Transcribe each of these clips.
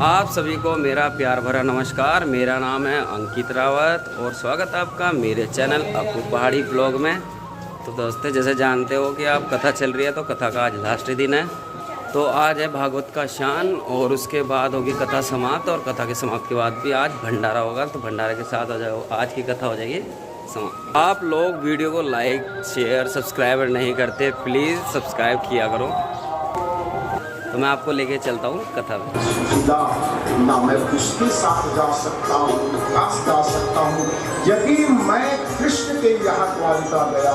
आप सभी को मेरा प्यार भरा नमस्कार। मेरा नाम है अंकित रावत और स्वागत है आपका मेरे चैनल अपू पहाड़ी ब्लॉग में। तो दोस्तों, जैसे जानते हो कि आप कथा चल रही है, तो कथा का आज लास्ट दिन है। तो आज है भागवत का शान और उसके बाद होगी कथा समाप्त, और कथा के समाप्त के बाद भी आज भंडारा होगा। तो भंडारे के साथ हो जाओ आज की कथा हो जाएगी समाप्त। आप लोग वीडियो को लाइक शेयर सब्सक्राइब नहीं करते, प्लीज़ सब्सक्राइब किया करो। तो मैं आपको लेके चलता हूँ कथा में। ना मैं उसके साथ जा सकता हूँ, जा सकता हूँ। यदि मैं कृष्ण के यहाँ द्वारिका गया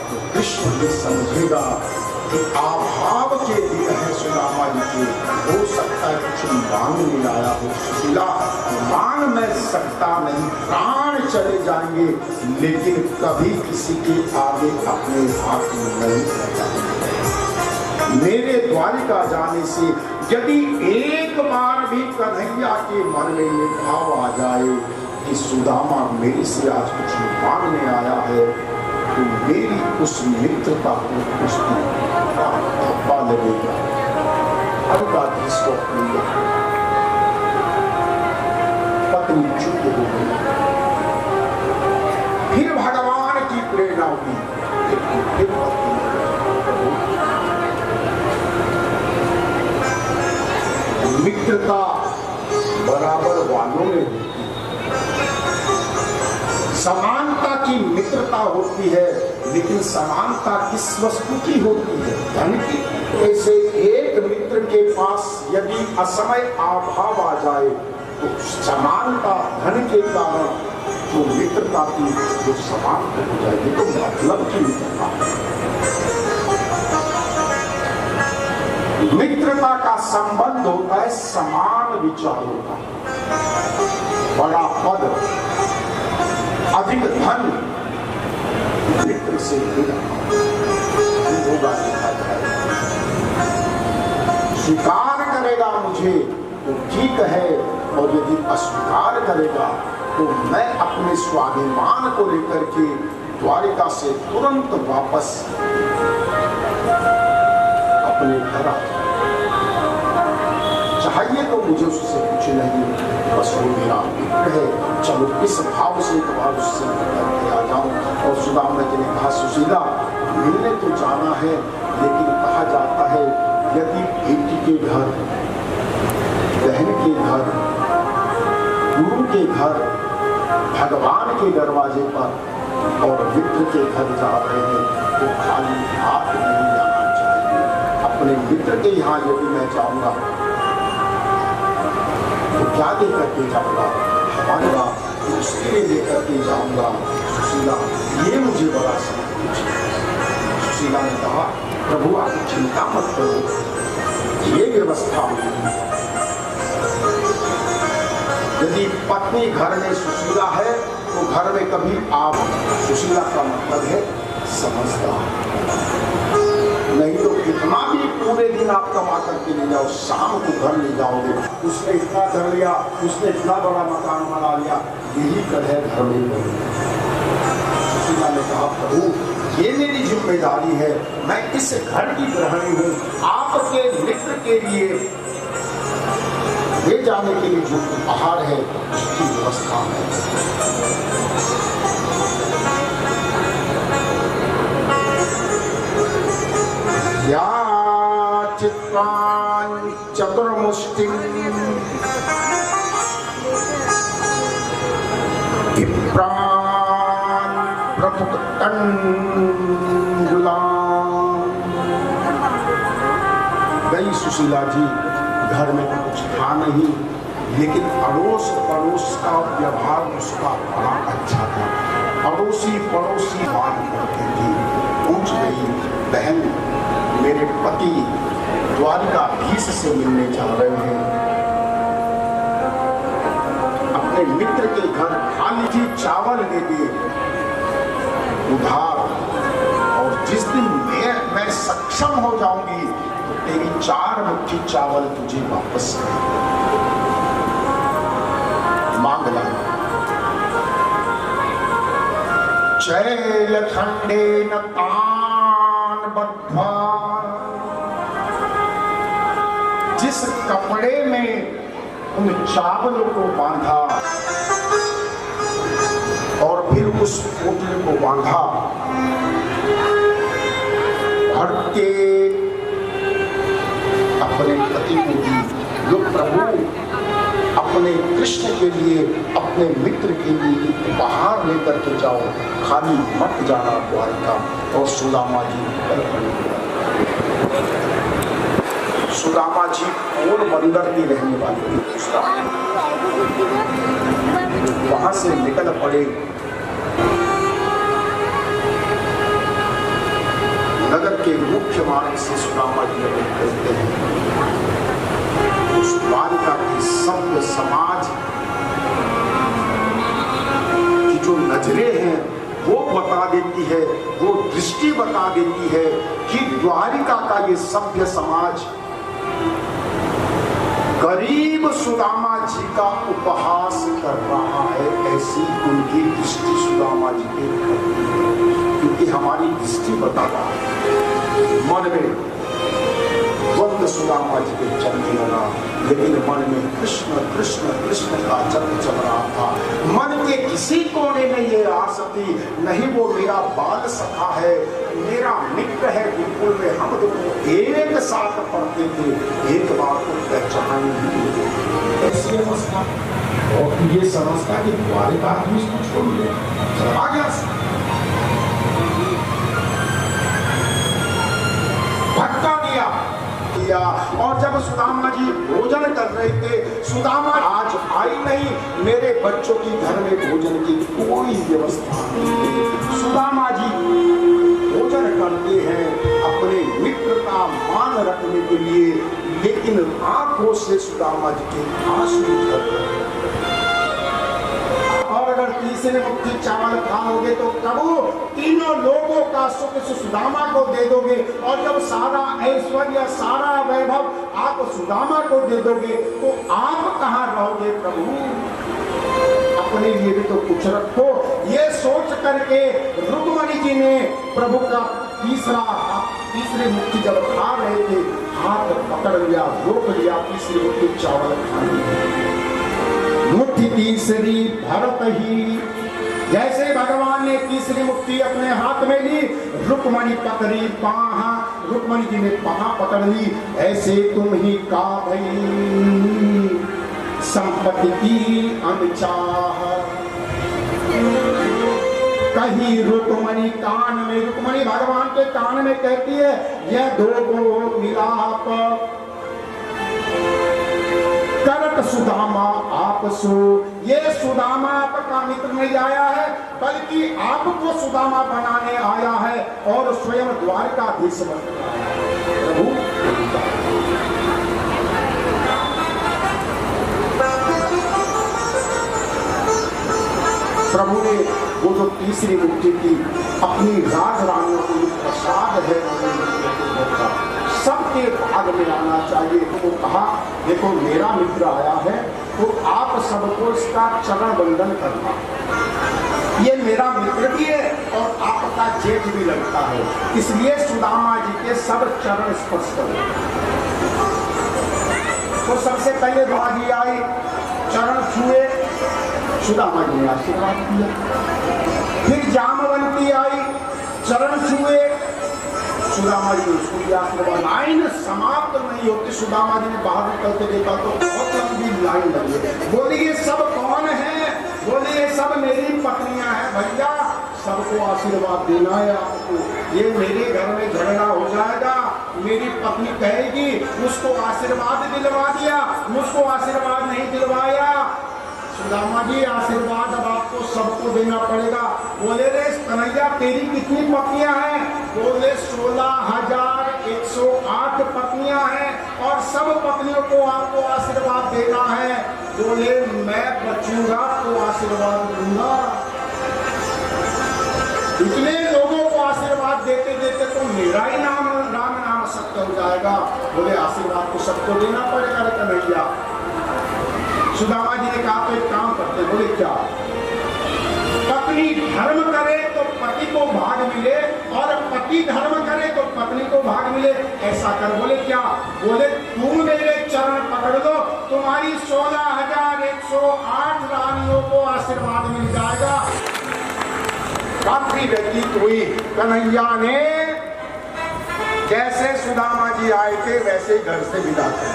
तो कृष्ण ये समझेगा कि अभाव के दिन है सुदामा जी के। हो सकता है कुछ मांगने आया हो। सुशीला, मांग मैं सकता नहीं, प्राण चले जाएंगे, लेकिन कभी किसी के आगे अपने हाथ नहीं लगाएंगे। मेरे द्वारिका जाने से यदि एक बार भी कन्हैया के मन में ये भाव आ जाए कि सुदामा मेरे से आज कुछ मांगने आया है, तो मेरी उस मित्रता को कुछ धब्बा लगेगा। हल्का इसको पत्नी चुप हो गई। फिर भगवान की प्रेरणा हुई, फिर पत्नी मित्रता बराबर वालों में होती है, समानता की मित्रता होती है, लेकिन समानता किस वस्तु की होती है? धन की। ऐसे एक मित्र के पास यदि असमय अभाव आ जाए तो समानता धन के कारण जो मित्रता की जो समानता हो जाएगी, तो मतलब की मित्रता है। मित्रता का संबंध होता है समान विचारों का। बड़ा पद, अधिक धन मित्र से होगा, देखा जाएगा। स्वीकार करेगा मुझे तो ठीक है, और यदि अस्वीकार करेगा तो मैं अपने स्वाभिमान को लेकर के द्वारिका से तुरंत वापस अपने घर आ। चाहिए तो मुझे उससे कुछ नहीं, बस वो मेरा मित्र है, चलो इस भाव से एक बार उससे मिलकर आ जाऊं। और सुदामा जी ने कहा, सुशीला मिलने तो जाना है, लेकिन कहा जाता है यदि बेटी के घर, बहन के घर, गुरु के घर, भगवान के दरवाजे पर और मित्र के घर जा रहे हैं तो खाली हाथ नहीं जाना चाहिए। अपने मित्र के यहाँ यदि मैं जाऊंगा तो क्या लेकर के जाऊंगा? हमारा उसके लिए लेकर के जाऊंगा। सुशीला, ये मुझे बड़ा समझ। सुशीला ने कहा, प्रभु आप चिंता मत करो, ये व्यवस्था होगी। यदि पत्नी घर में सुशीला है तो घर में कभी आप, सुशीला का मतलब है समझदार, नहीं तो कितना भी पूरे दिन आप कमा करके ले जाओ, शाम को घर ले जाओगे, उसने इतना कर लिया, उसने इतना बड़ा मकान बना लिया, यही कलह घर में नहीं। सुशीला ने कहा, प्रभु ये मेरी जिम्मेदारी है, मैं इस घर की गृहिणी हूँ, आपके मित्र के लिए ले जाने के लिए जो उपहार है उसकी व्यवस्था है। या चित्रां चतुर्मुष्टिं विप्रान् गई सुशीला जी, घर में तो कुछ था नहीं, लेकिन अड़ोस पड़ोस का व्यवहार उसका बड़ा अच्छा था। अड़ोसी पड़ोसी बात करती थी। पूछ गई, बहन मेरे पति द्वारिकाधीश से मिलने जा रहे हैं, अपने मित्र के घर खाली थी चावल दे दिए उधार, और जिस दिन मैं सक्षम हो जाऊंगी तो तेरी 4 मुट्ठी चावल तुझे वापस मांग ला। चैल खंडे न तान बद्धा, जिस कपड़े में उन चावलों को बांधा और फिर उस पोटली को बांधा, भर के अपने पति को दी। जो प्रभु अपने कृष्ण के लिए, अपने मित्र के लिए उपहार लेकर के जाओ, खाली मत जाना द्वारिका। और सुदामा जी सुदामा जी पोरबंदर की रहने वाली थी। वहां से निकल पड़े, नगर के मुख्य मार्ग से सुदामा जी निकलते हैं। उस द्वारिका की सभ्य समाज की जो नजरें हैं वो बता देती है, वो दृष्टि बता देती है कि द्वारिका का ये सभ्य समाज गरीब सुदामा जी का उपहास कर रहा है। ऐसी उनकी दृष्टि सुदामा जी के, क्योंकि हमारी दृष्टि बता रहा है। मन में द्वंद सुदामा जी के चलने लगा, लेकिन मन में कृष्ण कृष्ण कृष्ण का जप चल रहा था। मन के किसी कोने में ये आस थी, नहीं वो मेरा बाल सखा है, मेरा मित्र है, बिल्कुल में हम दोनों एक साथ पढ़ते थे, एक बार को पहचान नहीं। ऐसी अवस्था, और ये समझता कि द्वारिकाधीश को छोड़ दिया, चला गया, भटका दिया। और जब सुदामा जी भोजन कर रहे थे, सुदामा आज आई नहीं, मेरे बच्चों की घर में भोजन की कोई व्यवस्था नहीं। सुदामा जी भोजन करते हैं अपने मित्र का मान रखने के लिए, लेकिन आंखों से सुदामा जी के आंसू झर रहे। और अगर तीसरे मुट्ठी चावल खाओगे तो प्रभु तीनों लोगों का सुख सुदामा को दे दोगे, और जब सारा ऐश्वर्य सारा वैभव आप सुदामा को दे दोगे तो आप कहाँ रहोगे प्रभु? अपने लिए भी तो कुछ रखो। ये सोच करके रुक्मणी जी ने प्रभु का तीसरी मुट्ठी जब खा रहे थे, हाथ पकड़ लिया, रोक लिया तीसरी मुट्ठी चावल खाने। मुट्ठी तीसरी भरत ही, जैसे भगवान ने तीसरी मुट्ठी अपने हाथ में ली, रुक्मणी पकड़ी पाहा, रुक्मणी जी ने पाहा पकड़ ली। ऐसे तुम ही का भई संपत्ति की अनचाह, कहीं रुक्मणी कान में, रुक्मणी भगवान के कान में कहती है, यह दो को मिलाप करत सुदामा आपसो। ये सुदामा आपका मित्र नहीं आया है, बल्कि आपको सुदामा बनाने आया है और स्वयं द्वारिकाधीश बन गया है। प्रभु ने वो जो तीसरी मुट्ठी की अपनी राज रानियों को प्रसाद है, सबके भाग में आना चाहिए। तो कहा, देखो मेरा मित्र आया है तो आप सबको इसका चरण बंधन करना, ये मेरा मित्र भी है और आपका जेठ भी लगता है, इसलिए सुदामा जी के सब चरण स्पर्श करो। तो सबसे पहले द्वारी आई, चरण छुए, सुदामा जी ने आशीर्वाद दिया। फिर जामवंती आई, चरण छुए, सुदामा जी ने उसको भी आशीर्वाद। लाइन समाप्त नहीं होती, सुदामा जी ने बाहर निकलते देखा तो बहुत लंबी लाइन लगी। बोली ये सब कौन है? बोले ये सब मेरी पत्नियां हैं। भैया सबको आशीर्वाद देना है आपको। ये मेरे घर में झगड़ा हो जाएगा, मेरी पत्नी कहेगी मुझको आशीर्वाद दिलवा दिया, मुझको आशीर्वाद नहीं दिलवाया। सुदामा जी आशीर्वाद अब आपको सबको देना पड़ेगा। बोले रे कन्हैया तेरी कितनी पत्नियां हैं? बोले 16,108 पत्नियां हैं और सब पत्नियों को आपको आशीर्वाद देना है। बोले मैं बचूंगा तो आशीर्वाद दूंगा। इतने लोगों को आशीर्वाद देते देते तो मेरा ही नाम राम नाम सत्य हो जाएगा। बोले आशीर्वाद तो सबको देना पड़ेगा रे कन्हैया। सुदामा जी ने कहा तो एक काम करते। बोले क्या? पत्नी धर्म करे तो पति को भाग मिले और पति धर्म करे तो पत्नी को भाग मिले। ऐसा कर। बोले क्या? बोले तुम मेरे चरण पकड़ दो, तुम्हारी 16,108 रानियों को आशीर्वाद मिल जाएगा। काफी व्यतीत हुई। कन्हैया ने जैसे सुदामा जी आए थे वैसे घर से विदा किया।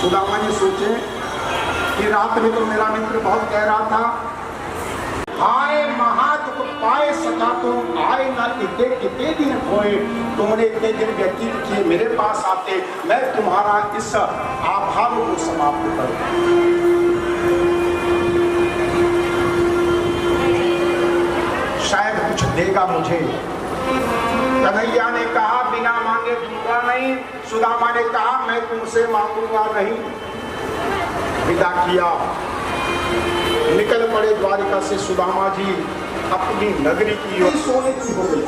सुदामा जी सोचे कि रात में तो मेरा मित्र बहुत कह रहा था, हाय महादुख पाए सका तुम आए न इतने दिन खोए। तुमने इतने दिन व्यतीत किए, मेरे पास आते मैं तुम्हारा इस आभाव को समाप्त करूं। शायद कुछ देगा मुझे। कन्हैया ने कहा बिना मांगे दूंगा नहीं। सुदामा ने कहा मैं तुमसे मांगूंगा नहीं। विदा किया, निकल पड़े द्वारिका से सुदामा जी अपनी नगरी की ओर। सोने की हो गई।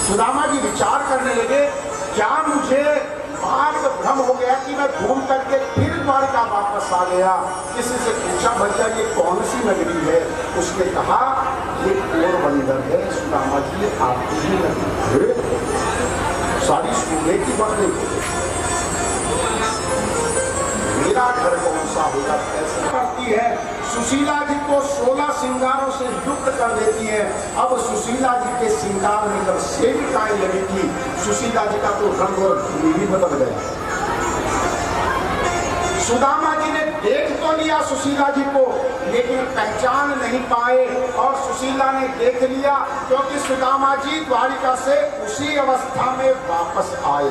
सुदामा जी विचार करने लगे क्या मुझे मार्ग भ्रम हो गया कि मैं घूम करके फिर द्वारिका वापस आ गया। किसी से पूछा भैया ये कौन सी नगरी है? उसने कहा ये पोरबंदर है। सुदामा जी आपकी ही नगरी है। सारी सोने की बात नहीं। मेरा घर कौन सा होगा? कैसे करती है? सुशीला जी को 16 श्रृंगारों से युक्त कर देती है। अब सुशीला जी के श्रृंगार में जब सेविकाएं लगी थी, सुशीला जी का तो रंग और भी बदल गया। सुदामा जी ने देख तो लिया सुशीला जी को, लेकिन पहचान नहीं पाए। और सुशीला ने देख लिया क्योंकि सुदामा जी द्वारिका से उसी अवस्था में वापस आए।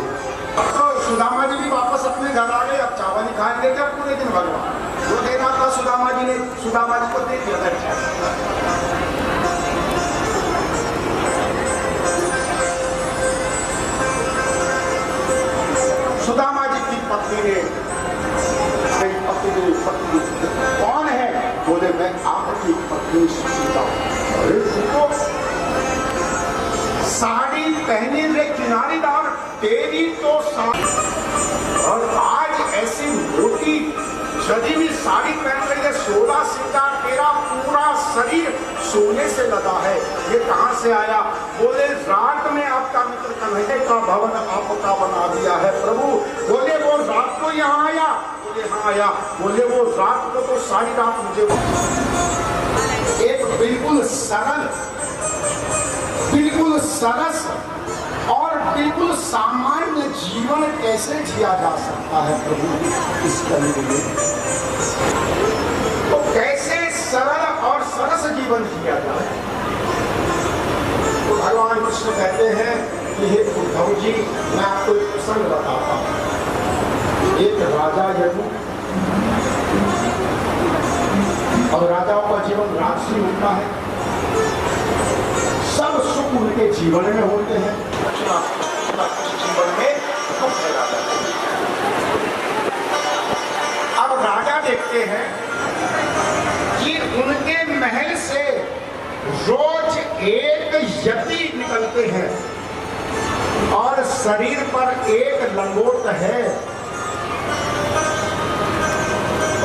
तो सुदामा जी भी वापस अपने घर आ गए। अब चावल ही खाएंगे जब पूरे दिन भगवान वो देखा था। सुदामा जी ने सुदामा जी को देख लिया। सुदामा जी की पत्नी ने पत्नी कौन है? बोले मैं आपकी पत्नी सुशीला। अरे देखो साड़ी पहने रे किनारीदार, तेरी तो साड़ी और आज ऐसी मोटी सजी हुई साड़ी पहन रही है। 16 श्रृंगार, तेरा पूरा शरीर सोने से लदा है, ये कहाँ से आया? बोले रात में आपका मित्र कन्हैया का भवन आपका बना दिया है प्रभु। बोले वो रात को यहाँ आया? बोले हाँ आया। बोले वो रात को तो सारी रात मुझे एक बिल्कुल सरल, बिल्कुल सरस और बिल्कुल सामान्य जीवन कैसे जिया जा सकता है प्रभु इस कलयुग में? तो कैसे सरल और सरस जीवन जिया जाए? तो भगवान कृष्ण कहते हैं कि हे उद्धव जी मैं आपको एक प्रसंग बताता हूँ। एक राजा यदु और राजाओं का जीवन राजसी होता है। सब सुख उनके जीवन में होते हैं, जीवन में दुख है राजा। अब राजा देखते हैं कि उनके महल से रोज एक यति निकलते हैं और शरीर पर एक लंगोट है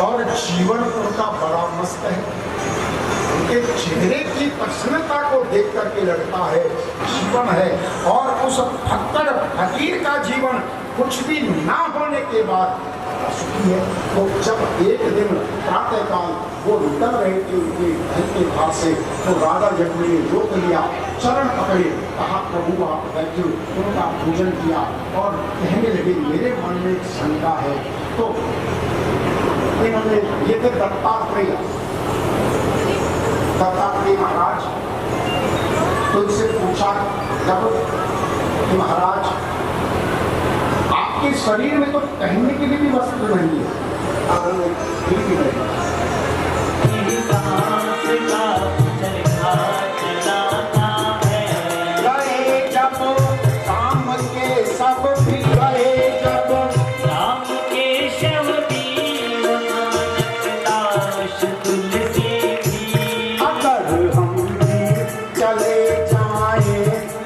और जीवन उनका बड़ा मस्त है। उनके चेहरे की प्रसन्नता को देख करके लगता है जीवन है। और उस फक्कड़ फकीर का जीवन कुछ भी ना होने के बाद सुखी है। तो जब एक दिन प्रातःकाल वो निकल रहे थे उनके घर के बाहर से, तो राजा यदु ने रोक लिया, चरण पकड़े, कहा प्रभु आप बैठे, उनका पूजन किया और कहने लगे मेरे मन में शंका है। तो में ये थे दत्तात्रेय महाराज। तो इनसे पूछा जब कि महाराज आपके शरीर में तो पहनने के लिए भी वस्त्र नहीं है, फिर भी नहीं। गए जब शाम के सब भी गए जब राम के शव तुलसी भी। अगर हम भी चले जाए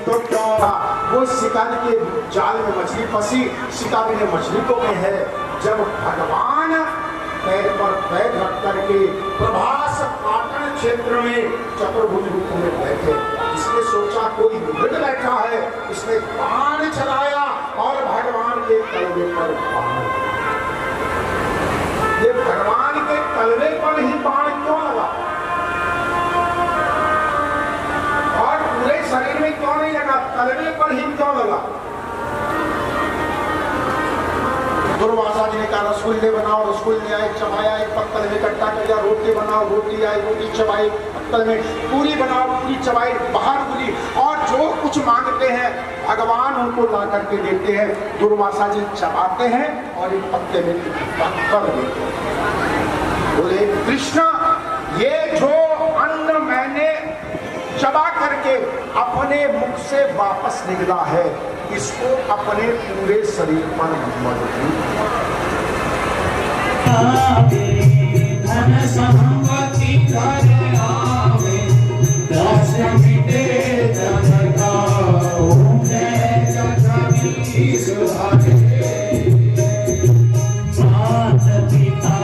तो क्या। वो शिकारी के जाल में मछली फंसी, शिकारी ने मछली को कही है। जब भगवान पैर पर पैर रख करके प्रभास पाटन क्षेत्र में चतुर्भुज रूप में बैठे, इसने सोचा कोई मृग बैठा है, इसने बाण चलाया और भगवान के तलवे पर बाण। ये भगवान के तलवे पर ही बाण क्यों लगा और पूरे शरीर में क्यों नहीं लगा, तलवे पर ही क्यों लगा। दुर्वासा जी ने कहा रसगुल्ले बनाओ, रसगुल्ले आए, चबाया, एक पत्तल में इकट्ठा कर दिया। रोटी बनाओ, रोटी आई, रोटी चबाई पत्तल में। पूरी बनाओ, पूरी चबाई बाहर गुली। और जो कुछ मांगते हैं भगवान उनको ला करके देते हैं। दुर्वासा जी चबाते हैं और एक पत्ते में इकट्ठा कर देते हैं। बोले कृष्ण, ये जो अन्न मैंने चबा करके अपने मुख से वापस निकला है, इसको अपने पूरे शरीर पर मत धन संपत्ति कर आवे, दस मिटे जन गाओ, जय जगदीश हरे। मात पिता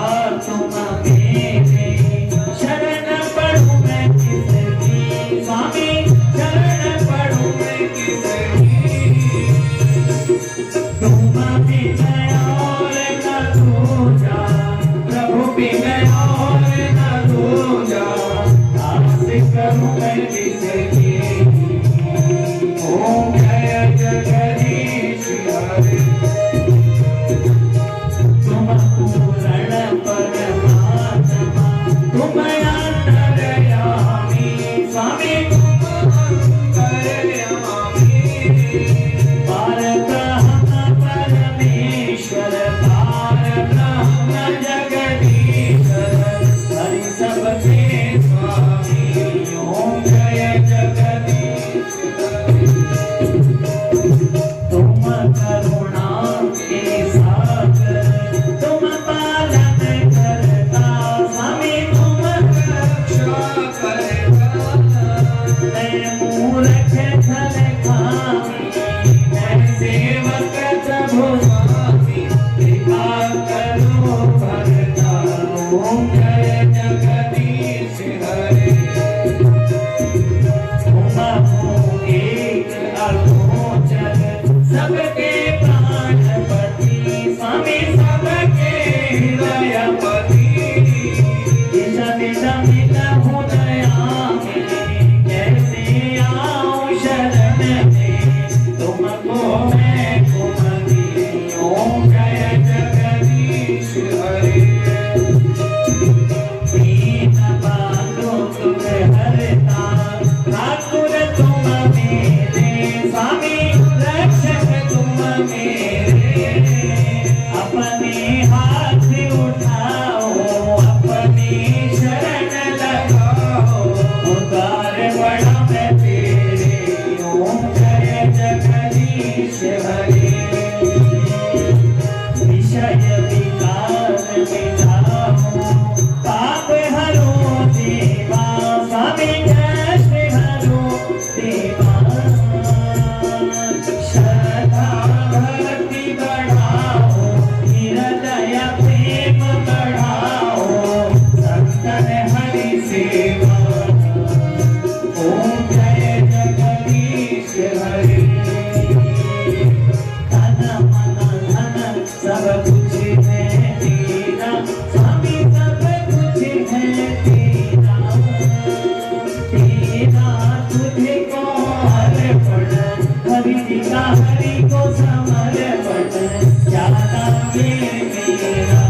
तुम मेरे, शरण पढ़ूं मैं किसकी। स्वामी शरण पढ़ूं मैं किसकी। तुम बिन और न दूजा, प्रभु बिन और न दूजा। आस करूं मैं किसकी। ओम जय जगदीश हरे। तुम पूर्ण परमात्मा, तुम अंतर्यामी। स्वामी तुम अंतर्यामी। परब्रह्म परमेश्वर, पारब्रह्म जगदीश्वर, हरि सबके स्वामी। ओम जय जगदीश हरे। तुम करुणा के सागर, तुम पालन करता। स्वामी तुम रक्षा करता। मैं मूर्ख छल खामी, मैं सेवक प्रभु स्वामी। कृपा करो भरता। ओम जय जगदीश हरे। तुम हो एक अगोचर, सबके प्राणपति। स्वामी सबके हृदयपति। जन जमित हृदयामी, कैसे आऊं शरण में। तुमको मैं कुमति। ओम जय जगदीश हरे। दीन बंधु तुम हरता, ठाकुर तुम मेरे। स्वामी रक्षक तुम मेरे। अपने हाथ उठाओ, अपनी शरण लगाओ। उतार बड़ा मैं तेरे। ओम जय जगदीश हरे। विषय विकार मिटाओ, पाप हरो देवा। स्वामी कष्ट हरो देवा। श्रद्धा भक्ति बढ़ाओ, हृदय प्रेम बढ़ाओ। संतन हरि सेवा। ओम जय जगदीश हरे। तन मन धन सब कुछ है तेरा। स्वामी सब कुछ है तेरा। तेरा तुझको अर्पण, हरि का हरि को समर्पण। ज्यादा ये मेरा।